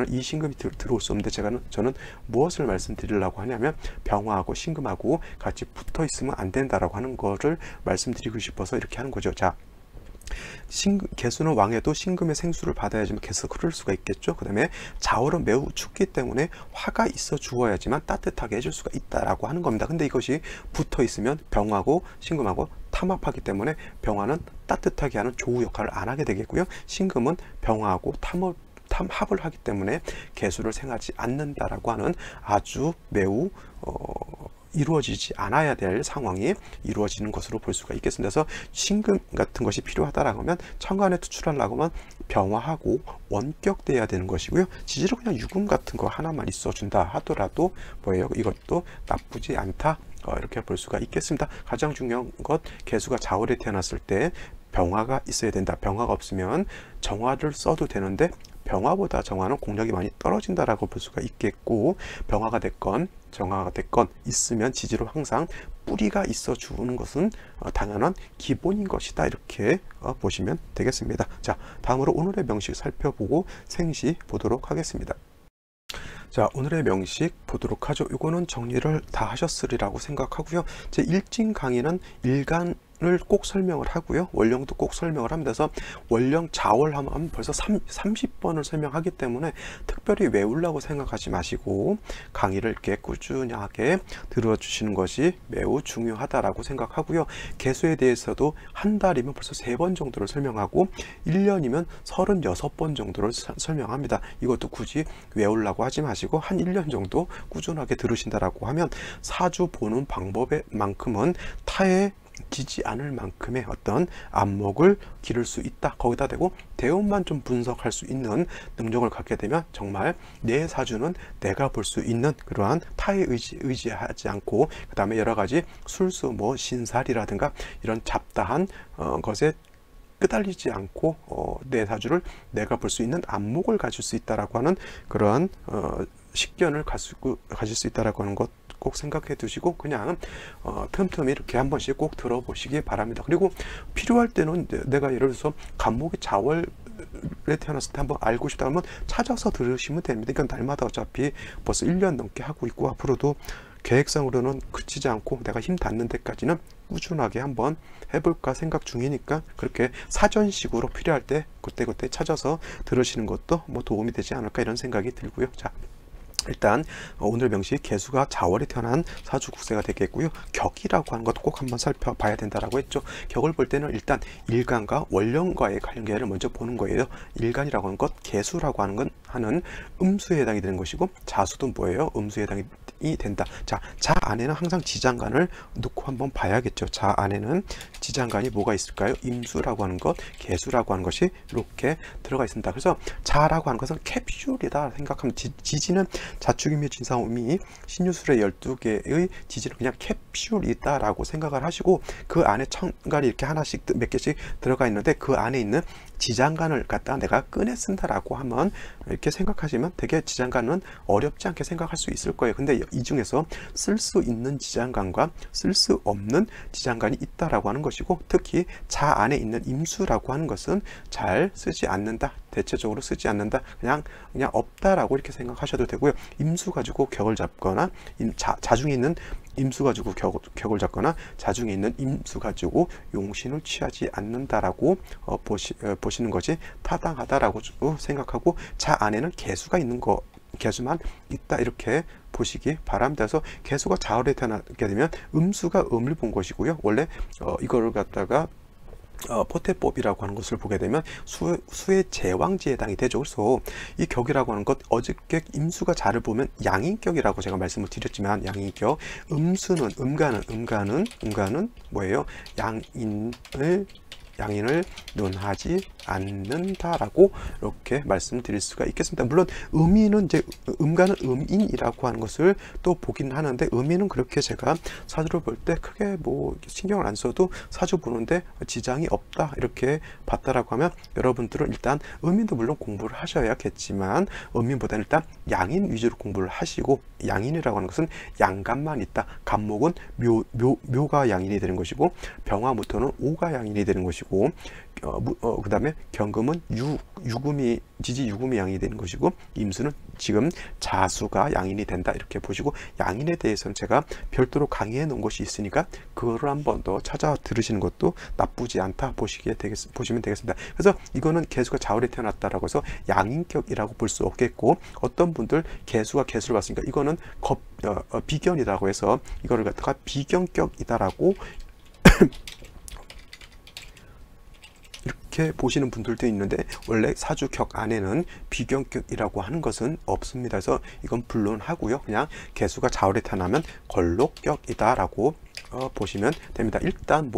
Speaker 1: 이 신금이 들어올 수 없는데, 저는 무엇을 말씀드리려고 하냐면 병화하고 신금하고 같이 붙어 있으면 안 된다라고 하는 거를 말씀드리고 싶어서 이렇게 하는 거죠. 자, 개수는 왕해도 신금의 생수를 받아야지만 계속 흐를 수가 있겠죠. 그 다음에 자월은 매우 춥기 때문에 화가 있어 주어야지만 따뜻하게 해줄 수가 있다라고 하는 겁니다. 근데 이것이 붙어 있으면 병하고 신금하고 탐합하기 때문에 병화는 따뜻하게 하는 조우 역할을 안 하게 되겠고요. 신금은 병화하고 탐합을 하기 때문에 개수를 생하지 않는다라고 하는 아주 매우 이루어지지 않아야 될 상황이 이루어지는 것으로 볼 수가 있겠습니다. 그래서 신금 같은 것이 필요하다라고 하면 천간에 투출하려고 하면 병화하고 원격돼야 되는 것이고요. 지지로 그냥 유금 같은 거 하나만 있어준다 하더라도 뭐예요? 이것도 나쁘지 않다. 이렇게 볼 수가 있겠습니다. 가장 중요한 것, 개수가 자월에 태어났을 때 병화가 있어야 된다. 병화가 없으면 정화를 써도 되는데 병화보다 정화는 공력이 많이 떨어진다라고 볼 수가 있겠고, 병화가 됐건 정화가 됐건 있으면 지지로 항상 뿌리가 있어 주는 것은 당연한 기본인 것이다. 이렇게 보시면 되겠습니다. 자, 다음으로 오늘의 명식 살펴보고 생시 보도록 하겠습니다. 자, 오늘의 명식 보도록 하죠. 이거는 정리를 다 하셨으리라고 생각하고요. 제 일진 강의는 일간을 꼭 설명을 하고요. 원령도 꼭 설명을 합니다. 그래서 원령 자월하면 벌써 30번을 설명하기 때문에 특별히 외우려고 생각하지 마시고 강의를 이렇게 꾸준하게 들어주시는 것이 매우 중요하다라고 생각하고요. 개수에 대해서도 한 달이면 벌써 3번 정도를 설명하고 1년이면 36번 정도를 설명합니다. 이것도 굳이 외우려고 하지 마시고 한 1년 정도 꾸준하게 들으신다라고 하면 사주 보는 방법에 만큼은 타에 지지 않을 만큼의 어떤 안목을 기를 수 있다. 거기다 대고 대운만 좀 분석할 수 있는 능력을 갖게 되면 정말 내 사주는 내가 볼 수 있는 그러한 타에 의지하지 않고, 그 다음에 여러 가지 술수 뭐 신살이라든가 이런 잡다한 것에 끄달리지 않고 내 사주를 내가 볼 수 있는 안목을 가질 수 있다라고 하는 그러한 식견을 가질 수 있다라고 하는 것 꼭 생각해 두시고 그냥 틈틈이 이렇게 한 번씩 꼭 들어보시기 바랍니다. 그리고 필요할 때는 내가 예를 들어서 간목이 자월에 태어났을 때 한번 알고 싶다 하면 찾아서 들으시면 됩니다. 그러니까 날마다 어차피 벌써 1년 넘게 하고 있고 앞으로도 계획상으로는 그치지 않고 내가 힘 닿는 데까지는 꾸준하게 한번 해볼까 생각 중이니까 그렇게 사전식으로 필요할 때 그때 찾아서 들으시는 것도 뭐 도움이 되지 않을까 이런 생각이 들고요. 자, 일단 오늘 명식 개수가 자월에 태어난 사주국세가 되겠고요. 격이라고 하는 것도 꼭 한번 살펴봐야 된다라고 했죠. 격을 볼 때는 일단 일간과 원령과의 관계를 먼저 보는 거예요. 일간이라고 하는 것, 개수라고 하는 건 하는 음수에 해당이 되는 것이고 자수도 뭐예요? 음수에 해당이 된다. 자 안에는 항상 지장간을 놓고 한번 봐야겠죠. 자 안에는 지장간이 뭐가 있을까요? 임수라고 하는 것, 개수라고 하는 것이 이렇게 들어가 있습니다. 그래서 자라고 하는 것은 캡슐이다 생각하면 지지는 자축임이 진사오미 신유술의 12개의 지지는 그냥 캡슐이다라고 생각을 하시고 그 안에 천간이 이렇게 하나씩 몇 개씩 들어가 있는데 그 안에 있는 지장간을 갖다 내가 꺼내 쓴다라고 하면 이렇게 생각하시면 되게 지장간은 어렵지 않게 생각할 수 있을 거예요. 근데 이 중에서 쓸 수 있는 지장간과 쓸 수 없는 지장간이 있다라고 하는 것이고 특히 자 안에 있는 임수라고 하는 것은 잘 쓰지 않는다. 대체적으로 쓰지 않는다. 그냥 없다라고 이렇게 생각하셔도 되고요. 임수 가지고 격을 잡거나 자중에 있는 임수 가지고 격을 잡거나 자중에 있는 임수 가지고 용신을 취하지 않는다라고 보시는 것이 타당하다라고 생각하고 자 안에는 개수가 있는 거 개수만 있다 이렇게 보시기 바랍니다. 그래서 개수가 자월에 태어나게 되면 음수가 음을 본 것이고요. 원래 이거를 갖다가 포태법이라고 하는 것을 보게 되면 수의 제왕지에 해당이 되죠. 그래서 이 격이라고 하는 것, 어저께 임수가 자를 보면 양인격이라고 제가 말씀을 드렸지만, 양인격, 음가는 뭐예요? 양인을 논하지 않는다라고 이렇게 말씀드릴 수가 있겠습니다. 물론 음인은 이제 음가는 음인이라고 하는 것을 또 보긴 하는데, 음인은 그렇게 제가 사주를 볼 때 크게 뭐 신경을 안 써도 사주 보는데 지장이 없다 이렇게 봤다라고 하면, 여러분들은 일단 음인도 물론 공부를 하셔야겠지만 음인보다는 일단 양인 위주로 공부를 하시고, 양인이라고 하는 것은 양간만 있다. 간목은 묘가 양인이 되는 것이고, 병화무토는 오가 양인이 되는 것이고, 그 다음에 경금은 지지 유금이 양이 되는 것이고, 임수는 지금 자수가 양인이 된다 이렇게 보시고, 양인에 대해서는 제가 별도로 강의해 놓은 것이 있으니까 그거를 한번 더 찾아 들으시는 것도 나쁘지 않다 보시면 되겠습니다. 그래서 이거는 개수가 자월에 태어났다라고 해서 양인격이라고 볼 수 없겠고, 어떤 분들 개수가 개수를 봤으니까 이거는 비견이라고 해서 이거를 갖다가 비견격이다라고 이렇게 보시는 분들도 있는데, 원래 사주격 안에는 비견격이라고 하는 것은 없습니다. 그래서 이건 불론하고요. 그냥 개수가 자월에 태어나면 걸록격이다라고 보시면 됩니다. 일단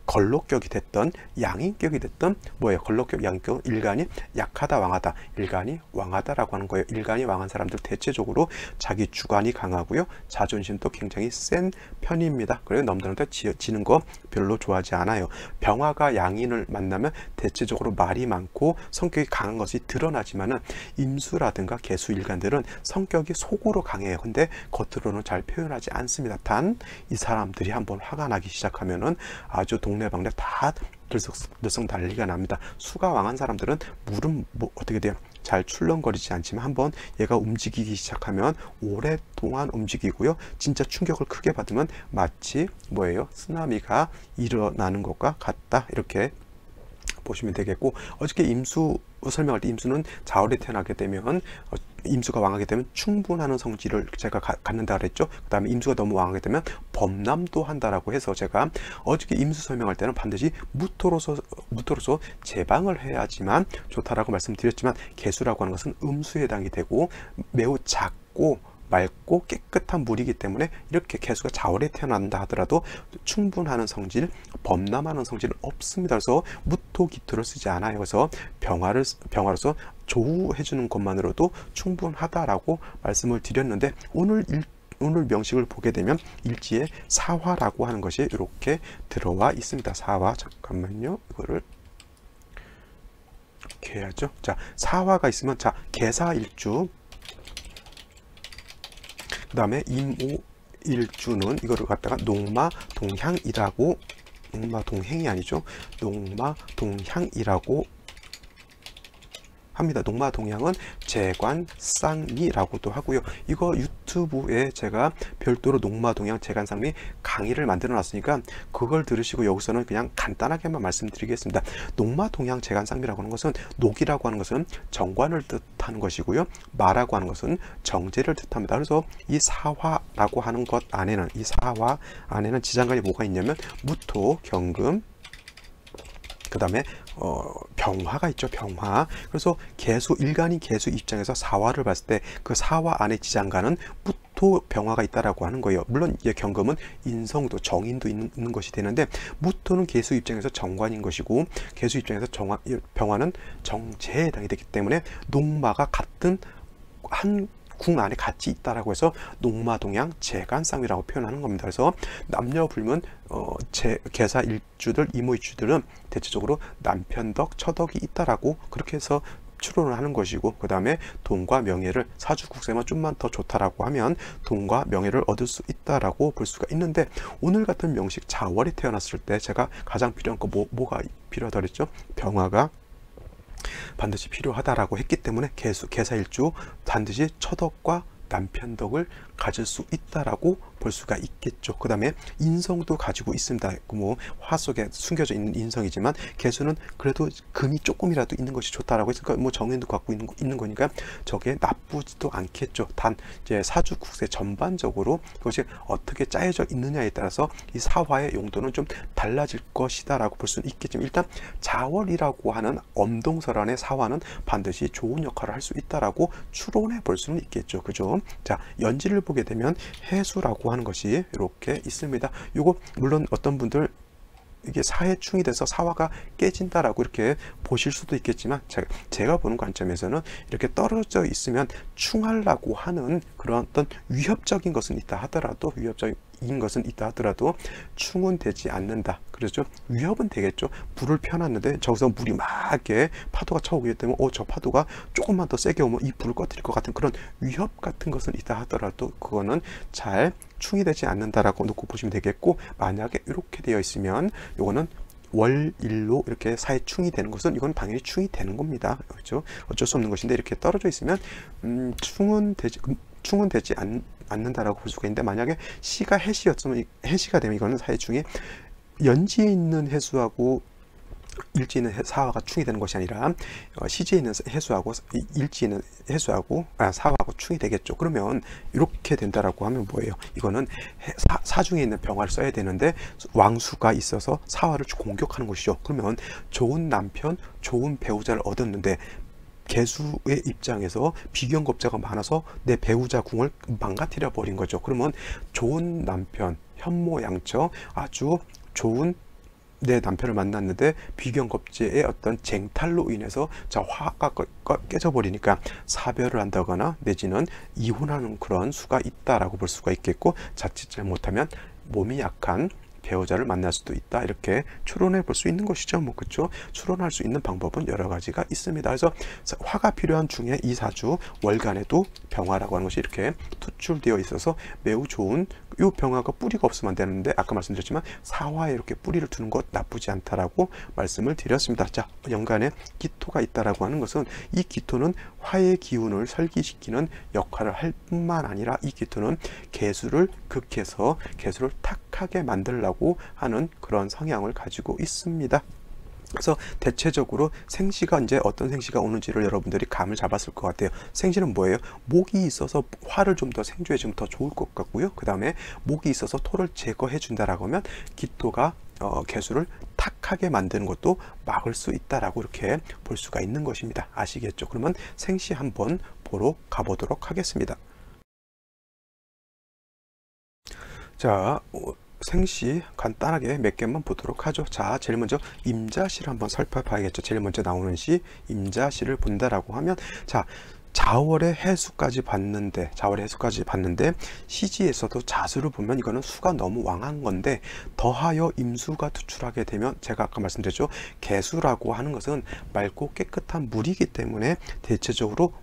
Speaker 1: 걸록격이 됐던 양인격이 됐던 뭐예요? 걸록격, 양인격, 일간이 약하다, 왕하다, 일간이 왕하다라고 하는 거예요. 일간이 왕한 사람들 대체적으로 자기 주관이 강하고요, 자존심도 굉장히 센 편입니다. 그래서 남들한테 지는 거 별로 좋아하지 않아요. 병화가 양인을 만나면 대체적으로 말이 많고 성격이 강한 것이 드러나지만은, 임수라든가 개수 일간들은 성격이 속으로 강해요. 근데 겉으로는 잘 표현하지 않습니다. 단 이 사람들이 한번 화가 나기 시작하면은 아주 동네방네 다 들썩 난리가 납니다. 수가 왕한 사람들은 물은 어떻게 돼요? 잘 출렁거리지 않지만 한번 얘가 움직이기 시작하면 오랫동안 움직이고요, 진짜 충격을 크게 받으면 마치 뭐예요? 쓰나미가 일어나는 것과 같다 이렇게 보시면 되겠고, 어저께 임수 설명할 때 임수는 자월에 태어나게 되면 임수가 왕하게 되면 충분하는 성질을 제가 갖는다 그랬죠. 그 다음에 임수가 너무 왕하게 되면 범람도 한다라고 해서, 제가 어저께 임수 설명할 때는 반드시 무토로서 제방을 해야지만 좋다라고 말씀드렸지만, 개수라고 하는 것은 음수에 해당이 되고 매우 작고 맑고 깨끗한 물이기 때문에 이렇게 개수가 자월에 태어난다 하더라도 충분하는 성질, 범람하는 성질은 없습니다. 그래서 무토 기토를 쓰지 않아요. 그래서 병화로서 조우해주는 것만으로도 충분하다라고 말씀을 드렸는데, 오늘 명식을 보게 되면 일지에 사화라고 하는 것이 이렇게 들어와 있습니다. 사화, 잠깐만요, 이거를 이렇게 해야죠. 자, 사화가 있으면, 자, 계사일주, 그 다음에 임오일주는 이거를 갖다가 농마동향이라고, 농마동행이 아니죠, 농마동향이라고 합니다. 농마동향은 재관쌍미라고도 하고요. 이거 유튜브에 제가 별도로 농마동향 재관쌍미 강의를 만들어 놨으니까 그걸 들으시고, 여기서는 그냥 간단하게만 말씀드리겠습니다. 농마동향 재관쌍미라고 하는 것은, 녹이라고 하는 것은 정관을 뜻하는 것이고요, 마라고 하는 것은 정제를 뜻합니다. 그래서 이 사화라고 하는 것 안에는, 이 사화 안에는 지장간이 뭐가 있냐면 무토, 경금, 그 다음에 병화가 있죠. 병화. 그래서 일간인 개수 입장에서 사화를 봤을 때 그 사화 안에 지장간은 무토, 병화가 있다라고 하는 거예요. 물론 이 경금은 인성도, 정인도 있는 것이 되는데, 무토는 개수 입장에서 정관인 것이고, 개수 입장에서 병화는 정제에 해당이 되기 때문에 농마가 같은 한 궁 안에 같이 있다라고 해서 농마동향 재관쌍미라고 표현하는 겁니다. 그래서 남녀불문 계사 일주들, 이모일주들은 대체적으로 남편덕, 처덕이 있다라고 그렇게 해서 추론을 하는 것이고, 그 다음에 돈과 명예를, 사주국세만 좀만 더 좋다라고 하면 돈과 명예를 얻을 수 있다라고 볼 수가 있는데, 오늘 같은 명식 자월에 태어났을 때 제가 가장 필요한 거 뭐가 필요하다 그랬죠? 병화가 반드시 필요하다라고 했기 때문에 계사일주 반드시 처덕과 남편덕을 가질 수 있다라고 볼 수가 있겠죠. 그 다음에 인성도 가지고 있습니다. 뭐 화 속에 숨겨져 있는 인성이지만 개수는 그래도 금이 조금이라도 있는 것이 좋다라고 했으니까 뭐 정인도 갖고 있는 거니까 저게 나쁘지도 않겠죠. 단 이제 사주국세 전반적으로 그것이 어떻게 짜여져 있느냐에 따라서 이 사화의 용도는 좀 달라질 것이다라고 볼 수는 있겠지만, 일단 자월이라고 하는 엄동설안의 사화는 반드시 좋은 역할을 할 수 있다라고 추론해 볼 수는 있겠죠. 그죠? 자, 연지를 보게 되면 해수라고 하는 것이 이렇게 있습니다. 요거 물론 어떤 분들 이게 사해충이 돼서 사화가 깨진다라고 이렇게 보실 수도 있겠지만, 제가 보는 관점에서는 이렇게 떨어져 있으면 충하라고 하는 그런 어떤 위협적인 것은 있다 하더라도, 충은 되지 않는다. 그렇죠? 위협은 되겠죠. 불을 펴놨는데 저기서 물이 막 이렇게 파도가 쳐오기 때문에 저 파도가 조금만 더 세게 오면 이 불을 꺼뜨릴 것 같은 그런 위협 같은 것은 있다 하더라도 그거는 잘 충이 되지 않는다라고 놓고 보시면 되겠고, 만약에 이렇게 되어 있으면 요거는 월일로 이렇게 사해충이 되는 것은 이건 당연히 충이 되는 겁니다. 그렇죠? 어쩔 수 없는 것인데, 이렇게 떨어져 있으면 충은 되지 않는다라고 볼 수가 있는데, 만약에 시가 해시였으면, 해시가 되면 이거는 사해충이 연지에 있는 해수하고 일지에 있는 사화가 충이 되는 것이 아니라 시지에 있는 해수하고 일지에 있는 해수하고 사화하고 충이 되겠죠. 그러면 이렇게 된다라고 하면 뭐예요? 이거는 사중에 있는 병화를 써야 되는데 왕수가 있어서 사화를 공격하는 것이죠. 그러면 좋은 남편, 좋은 배우자를 얻었는데 개수의 입장에서 비견겁자가 많아서 내 배우자 궁을 망가뜨려 버린 거죠. 그러면 좋은 남편, 현모양처 아주 좋은 내 남편을 만났는데 비견겁제의 어떤 쟁탈로 인해서 자 화가 깨져버리니까 사별을 한다거나 내지는 이혼하는 그런 수가 있다라고 볼 수가 있겠고, 자칫 잘못하면 몸이 약한 배우자를 만날 수도 있다, 이렇게 추론해 볼 수 있는 것이죠. 뭐 그렇죠. 추론할 수 있는 방법은 여러 가지가 있습니다. 그래서 화가 필요한 중에 이 사주 월간에도 병화라고 하는 것이 이렇게 투출되어 있어서 매우 좋은, 이 병화가 뿌리가 없으면 안 되는데 아까 말씀드렸지만 사화에 이렇게 뿌리를 두는 것 나쁘지 않다라고 말씀을 드렸습니다. 자, 연간에 기토가 있다라고 하는 것은 이 기토는 화의 기운을 설기시키는 역할을 할 뿐만 아니라 이 기토는 개수를 극해서 개수를 탁하게 만들려고 하는 그런 성향을 가지고 있습니다. 그래서 대체적으로 생시가 이제 어떤 생시가 오는지를 여러분들이 감을 잡았을 것 같아요. 생시는 뭐예요? 목이 있어서 화를 좀 더 생조해 주면 더 좋을 것 같고요. 그 다음에 목이 있어서 토를 제거해 준다라고 하면 기토가 개수를 탁하게 만드는 것도 막을 수 있다라고 이렇게 볼 수가 있는 것입니다. 아시겠죠? 그러면 생시 한번 보러 가보도록 하겠습니다. 자, 생시 간단하게 몇 개만 보도록 하죠. 자, 제일 먼저 임자시를 한번 살펴봐야겠죠. 제일 먼저 나오는 시 임자시를 본다라고 하면, 자, 자월의 해수까지 봤는데 시지에서도 자수를 보면 이거는 수가 너무 왕한 건데, 더하여 임수가 투출하게 되면 제가 아까 말씀드렸죠. 개수라고 하는 것은 맑고 깨끗한 물이기 때문에 대체적으로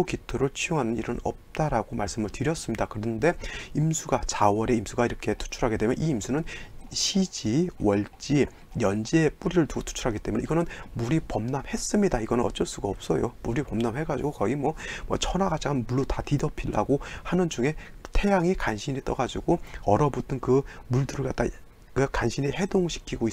Speaker 1: 기토를 치용하는 일은 없다라고 말씀을 드렸습니다. 그런데 임수가, 자월의 임수가 이렇게 투출하게 되면 이 임수는 시지, 월지, 연지에 뿌리를 두고 투출하기 때문에 이거는 물이 범람했습니다. 이거는 어쩔 수가 없어요. 물이 범람해가지고 거의 뭐 천하가 작은 물로 다 뒤덮이려고 하는 중에 태양이 간신히 떠가지고 얼어붙은 그 물들을 갖다 간신히 해동시키고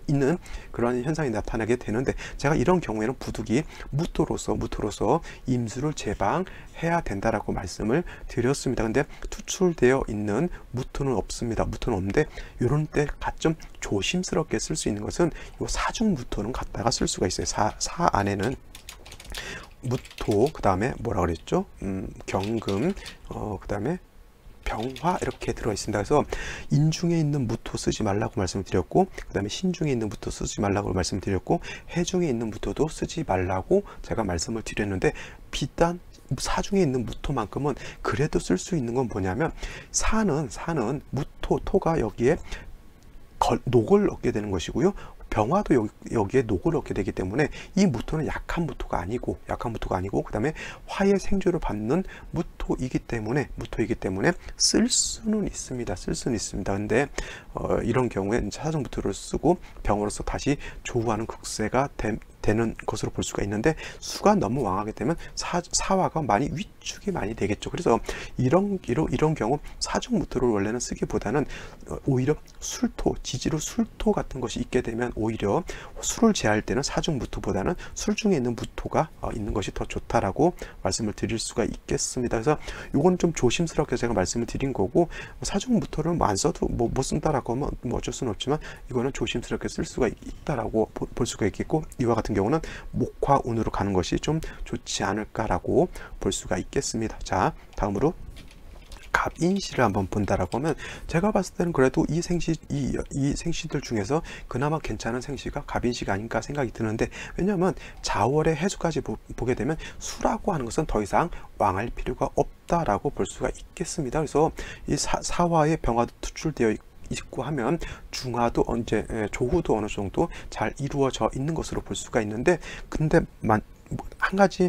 Speaker 1: 있는 그런 현상이 나타나게 되는데, 제가 이런 경우에는 부득이 무토로서 임수를 제방해야 된다라고 말씀을 드렸습니다. 근데 투출되어 있는 무토는 없습니다. 무토는 없는데 이런 때 좀 조심스럽게 쓸 수 있는 것은 이 사중 무토는 갖다가 쓸 수가 있어요. 사 안에는 무토, 그 다음에 뭐라 그랬죠? 경금, 그 다음에 병화 이렇게 들어 있습니다. 그래서 인중에 있는 무토 쓰지 말라고 말씀을 드렸고, 그 다음에 신중에 있는 무토 쓰지 말라고 말씀을 드렸고, 해중에 있는 무토도 쓰지 말라고 제가 말씀을 드렸는데, 비단 사중에 있는 무토만큼은 그래도 쓸 수 있는 건 뭐냐면, 사는 무토, 토가 여기에 녹을 얻게 되는 것이고요. 병화도 여기에 녹을 얻게 되기 때문에 이 무토는 약한 무토가 아니고 그 다음에 화의 생조를 받는 무토이기 때문에 쓸 수는 있습니다. 근데 되는 이런 경우에 사중 무토를 쓰고 병으로서 다시 조우하는 극세가 되는 것으로 볼 수가 있는데, 수가 너무 왕하게 되면 사화가 많이 위축이 많이 되겠죠. 그래서 이런 경우 사중무토를 원래는 쓰기보다는 오히려 술토, 지지로 술토 같은 것이 있게 되면 오히려 술을 제할 때는 사중무토보다는 술 중에 있는 무토가 있는 것이 더 좋다라고 말씀을 드릴 수가 있겠습니다. 그래서 이건 좀 조심스럽게 제가 말씀을 드린 거고, 사중무토를 안 써도 못 쓴다라고 하면 어쩔 수는 없지만 이거는 조심스럽게 쓸 수가 있다라고 볼 수가 있겠고, 이와 같은 경우는 목화운으로 가는 것이 좀 좋지 않을까라고 볼 수가 있겠습니다. 자, 다음으로 갑인시를 한번 본다라고 하면, 제가 봤을 때는 그래도 이 생시들 중에서 그나마 괜찮은 생시가 갑인시가 아닌가 생각이 드는데, 왜냐하면 자월의 해수까지 보게 되면 수라고 하는 것은 더 이상 왕할 필요가 없다라고 볼 수가 있겠습니다. 그래서 이 사화의 병화도 투출되어 있고 하면 중화도 조후도 어느 정도 잘 이루어져 있는 것으로 볼 수가 있는데, 근데 한 가지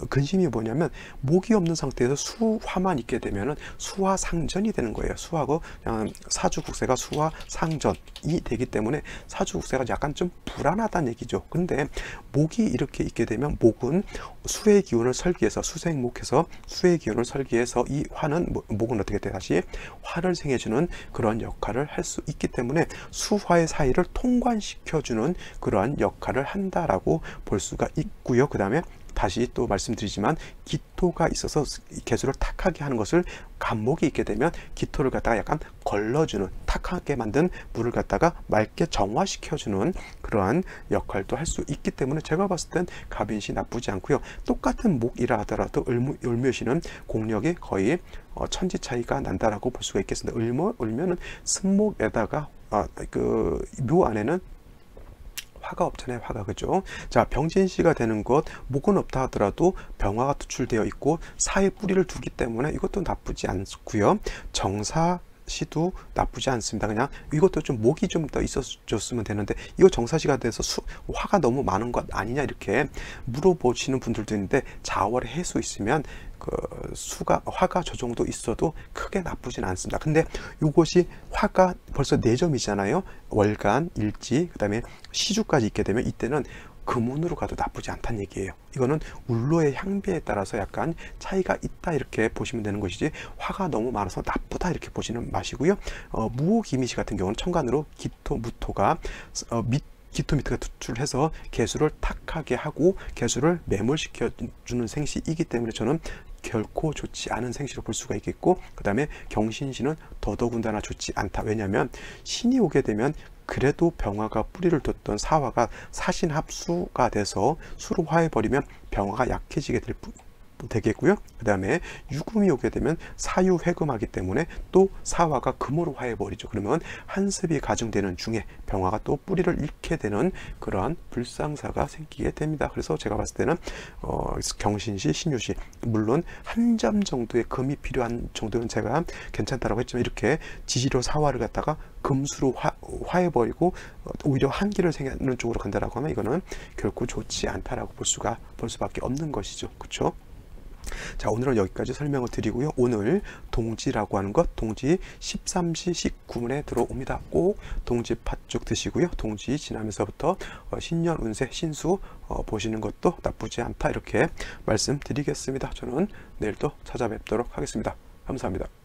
Speaker 1: 근심이 뭐냐면, 목이 없는 상태에서 수화만 있게 되면은 수화상전이 되는 거예요. 수하고 사주국세가 수화상전이 되기 때문에 사주국세가 약간 좀 불안하다는 얘기죠. 그런데 목이 이렇게 있게 되면, 목은 수의 기운을 설기해서, 수생목해서 수의 기운을 설기해서 이 화는 목은 어떻게 돼? 다시 화를 생해주는 그런 역할을 할 수 있기 때문에 수화의 사이를 통관시켜주는 그러한 역할을 한다라고 볼 수가 있고요. 그 다음에 다시 또 말씀드리지만, 기토가 있어서 개수를 탁하게 하는 것을, 간목이 있게 되면 기토를 갖다가 약간 걸러주는, 탁하게 만든 물을 갖다가 맑게 정화시켜주는 그러한 역할도 할 수 있기 때문에 제가 봤을 땐 갑인시 나쁘지 않고요. 똑같은 목이라 하더라도 을묘시는 공력이 거의 천지 차이가 난다라고 볼 수가 있겠습니다. 을묘는 승목에다가 묘 안에는 화가 없잖아요. 화가, 그죠? 자, 병진시가 되는 것, 목은 없다 하더라도 병화가 투출되어 있고 사의 뿌리를 두기 때문에 이것도 나쁘지 않고요. 정사시도 나쁘지 않습니다. 그냥 이것도 좀 목이 좀 더 있었으면 되는데, 이거 정사시가 돼서 화가 너무 많은 것 아니냐 이렇게 물어보시는 분들도 있는데, 자월에 해수 있으면 화가 저 정도 있어도 크게 나쁘진 않습니다. 근데 이것이 화가 벌써 4점이잖아요. 월간, 일지, 그 다음에 시주까지 있게 되면 이때는 금운으로 가도 나쁘지 않다는 얘기예요. 이거는 울로의 향배에 따라서 약간 차이가 있다 이렇게 보시면 되는 것이지, 화가 너무 많아서 나쁘다 이렇게 보시는 마시고요. 무호기미시 같은 경우는 천간으로 기토, 무토가 기토 밑가 투출해서 개수를 탁하게 하고 개수를 매몰시켜주는 생시이기 때문에 저는 결코 좋지 않은 생시로 볼 수가 있겠고, 그 다음에 경신시는 더더군다나 좋지 않다. 왜냐하면 신이 오게 되면 그래도 병화가 뿌리를 뒀던 사화가 사신합수가 돼서 수로 화해버리면 병화가 약해지게 되겠고요. 그 다음에 유금이 오게 되면 사유회금하기 때문에 또 사화가 금으로 화해버리죠. 그러면 한습이 가중되는 중에 병화가 또 뿌리를 잃게 되는 그러한 불상사가 생기게 됩니다. 그래서 제가 봤을 때는 경신시, 신유시, 물론 한 점 정도의 금이 필요한 정도는 제가 괜찮다라고 했지만, 이렇게 지지로 사화를 갖다가 금수로 화해버리고 오히려 한기를 생기는 쪽으로 간다라고 하면 이거는 결코 좋지 않다라고 볼 수밖에 없는 것이죠. 그렇죠? 자, 오늘은 여기까지 설명을 드리고요. 오늘 동지라고 하는 것, 동지 13시 19분에 들어옵니다. 꼭 동지 팥죽 드시고요. 동지 지나면서부터 신년 운세, 신수 보시는 것도 나쁘지 않다 이렇게 말씀드리겠습니다. 저는 내일 또 찾아뵙도록 하겠습니다. 감사합니다.